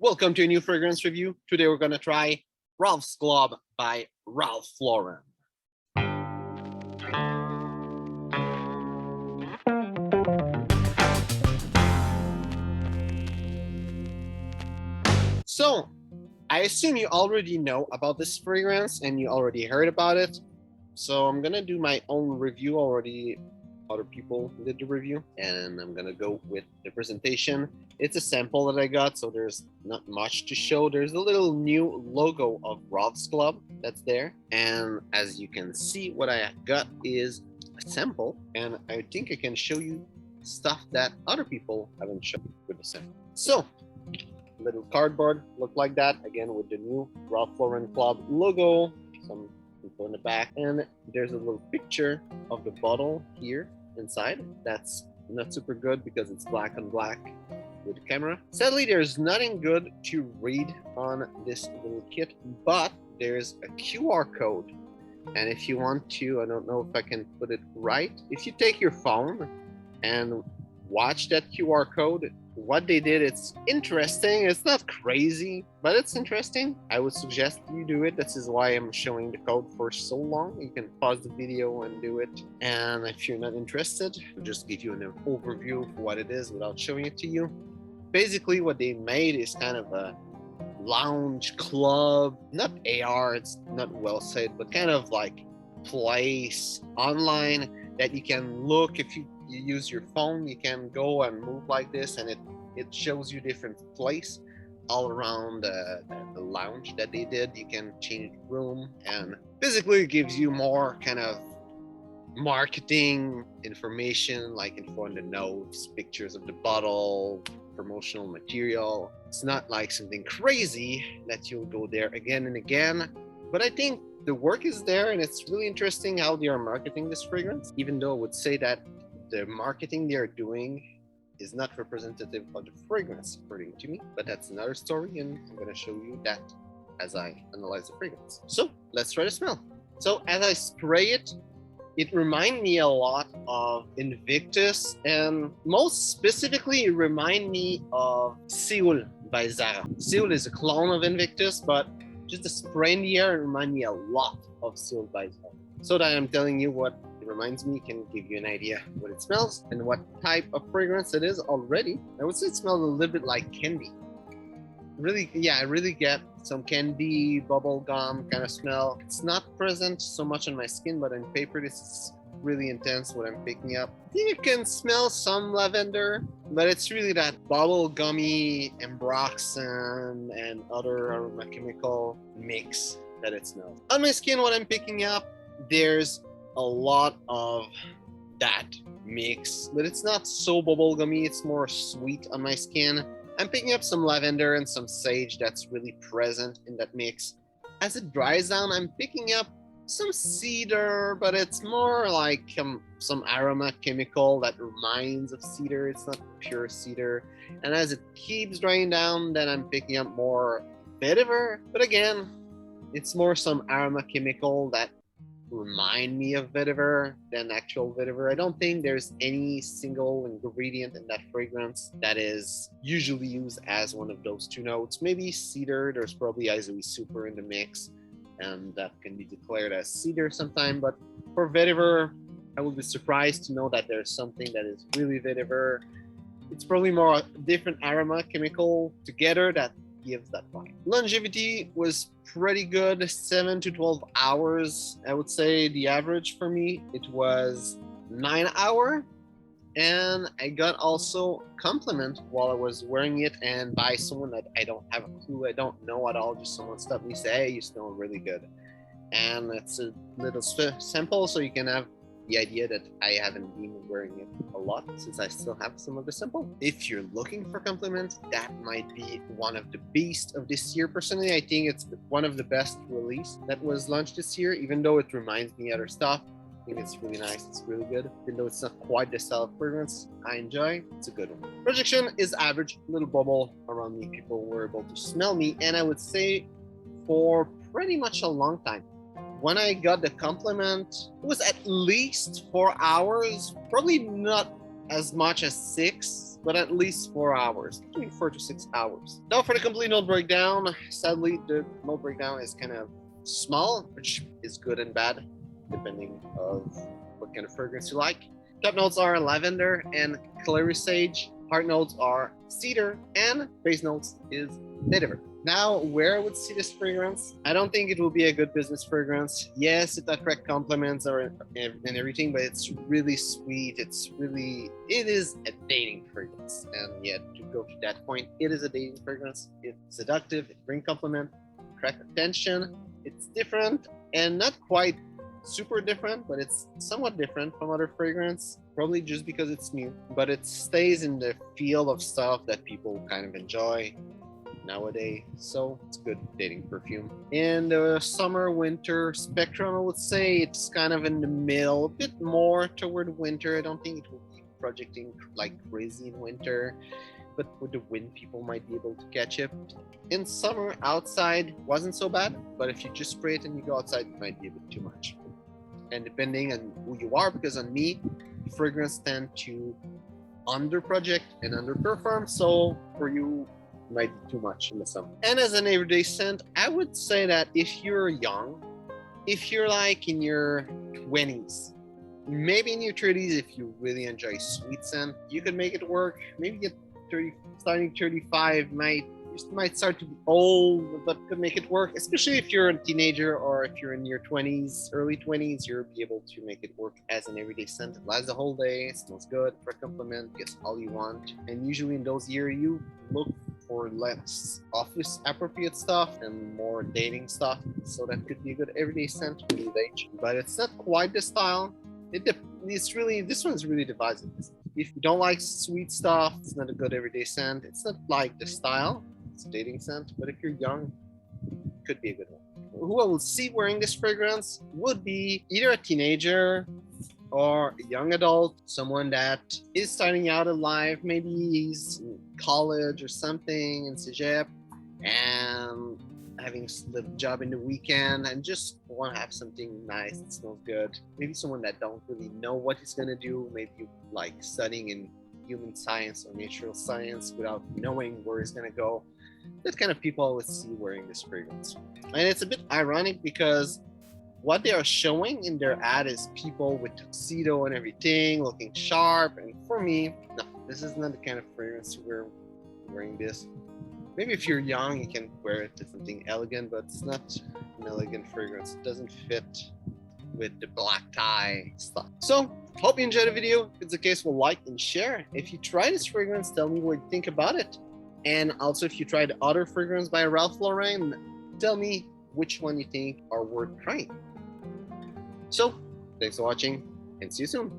Welcome to a new fragrance review. Today we're gonna try Ralph's Club by Ralph Lauren. So, I assume you already know about this fragrance and you already heard about it. So I'm gonna do my own review already. Other people did the review, and I'm gonna go with the presentation. It's a sample that I got, so there's not much to show. There's a little new logo of Ralph's Club that's there, and as you can see, what I got is a sample, and I think I can show you stuff that other people haven't shown with the sample. So, little cardboard look like that, again with the new Ralph Lauren Club logo, some info in the back, and there's a little picture of the bottle here inside. That's not super good because it's black on black with the camera. Sadly, there's nothing good to read on this little kit, but there's a QR code. And if you want to, I don't know if I can put it right, if you take your phone and watch that QR code, what they did, it's interesting. It's not crazy, but it's interesting. I would suggest you do it. This is why I'm showing the code for so long. You can pause the video and do it. And if you're not interested, I'll just give you an overview of what it is without showing it to you. Basically, what they made is kind of a lounge club, not AR, it's not well said, but kind of like place online that you can look. If you use your phone, you can go and move like this, and it shows you different place all around the lounge that they did. You can change room, and basically it gives you more kind of marketing information, like info on the notes, pictures of the bottle, promotional material. It's not like something crazy that you'll go there again and again, but I think the work is there, and it's really interesting how they are marketing this fragrance, even though I would say that the marketing they are doing is not representative of the fragrance, according to me, but that's another story, and I'm going to show you that as I analyze the fragrance. So let's try to smell. So as I spray it, it reminds me a lot of Invictus, and most specifically, it reminds me of Seoul by Zara. Seoul is a clone of Invictus, but just the spray in the air reminds me a lot of Seoul by Zara. So that I'm telling you what it reminds me can give you an idea what it smells and what type of fragrance it is already. I would say it smells a little bit like candy. Really, yeah, I really get some candy, bubble gum kind of smell. It's not present so much on my skin, but on paper, this is really intense what I'm picking up. I think you can smell some lavender, but it's really that bubble gummy ambroxan and other aroma chemical mix that it smells. On my skin, what I'm picking up, there's a lot of that mix, but it's not so bubblegummy. It's more sweet on my skin. I'm picking up some lavender and some sage that's really present in that mix. As it dries down, I'm picking up some cedar, but it's more like some aroma chemical that reminds of cedar. It's not pure cedar. And as it keeps drying down, then I'm picking up more vetiver, but again, it's more some aroma chemical that remind me of vetiver than actual vetiver. I don't think there's any single ingredient in that fragrance that is usually used as one of those two notes. Maybe cedar, there's probably Isoe Super in the mix, and that can be declared as cedar sometime, but for vetiver, I would be surprised to know that there's something that is really vetiver. It's probably more different aroma chemical together that gives that vibe. Longevity was pretty good, 7 to 12 hours. I would say the average for me, it was 9 hours. And I got also compliment while I was wearing it, and by someone that I don't have a clue, I don't know at all, just someone stopped me and said, hey, you smell really good. And it's a little sample, so you can have the idea that I haven't been wearing it a lot since I still have some of the sample. If you're looking for compliments, that might be one of the beasts of this year. Personally, I think it's one of the best release that was launched this year, even though it reminds me of other stuff. I think it's really nice, it's really good. Even though it's not quite the style of fragrance I enjoy, it's a good one. Projection is average, little bubble around me. People were able to smell me, and I would say for pretty much a long time. When I got the compliment, it was at least 4 hours, probably not as much as 6. but at least 4 hours, between 4 to 6 hours. Now for the complete note breakdown, sadly the note breakdown is kind of small, which is good and bad, depending of what kind of fragrance you like. Top notes are lavender and clary sage. Heart notes are cedar, and base notes is vetiver. Now, where I would see this fragrance, I don't think it will be a good business fragrance. Yes, it attracts compliments and everything, but it's really sweet. It is a dating fragrance. And yet, to go to that point, it is a dating fragrance. It's seductive, it brings compliment, attract attention. It's different and not quite super different, but it's somewhat different from other fragrance, probably just because it's new, but it stays in the field of stuff that people kind of enjoy nowadays, so it's good dating perfume. In the summer winter spectrum, I would say it's kind of in the middle, a bit more toward winter. I don't think it will be projecting like crazy in winter, but with the wind people might be able to catch it. In summer outside wasn't so bad, but if you just spray it and you go outside, it might be a bit too much. And depending on who you are, because on me, fragrance tend to under project and underperform, so for you might be too much in the summer. And as an everyday scent, I would say that if you're young, if you're like in your 20s, maybe in your 30s, if you really enjoy sweet scent, you could make it work. Maybe at 30, starting 35 might start to be old, but could make it work, especially if you're a teenager or if you're in your 20s, early 20s, you'll be able to make it work as an everyday scent. It lasts the whole day, smells good, for a compliment, gets all you want. And usually in those years, you look for less office appropriate stuff and more dating stuff. So that could be a good everyday scent for this age. But it's not quite the style. This one's really divisive. If you don't like sweet stuff, it's not a good everyday scent. It's not like the style. It's a dating scent, but if you're young, it could be a good one. Who I will see wearing this fragrance would be either a teenager or a young adult, someone that is starting out in life. Maybe he's in college or something in Cégep and having a job in the weekend and just want to have something nice that smells good. Maybe someone that don't really know what he's going to do. Maybe like studying in human science or natural science without knowing where he's going to go. That kind of people I would see wearing this fragrance. And it's a bit ironic because what they are showing in their ad is people with tuxedo and everything, looking sharp. And for me, no, this is not the kind of fragrance we're wearing this. Maybe if you're young, you can wear it to something elegant, but it's not an elegant fragrance. It doesn't fit with the black tie stuff. So, hope you enjoyed the video. If it's the case, we'll like and share. If you try this fragrance, tell me what you think about it. And also, if you tried other fragrance by Ralph Lauren, tell me which one you think are worth trying. So, thanks for watching, and see you soon.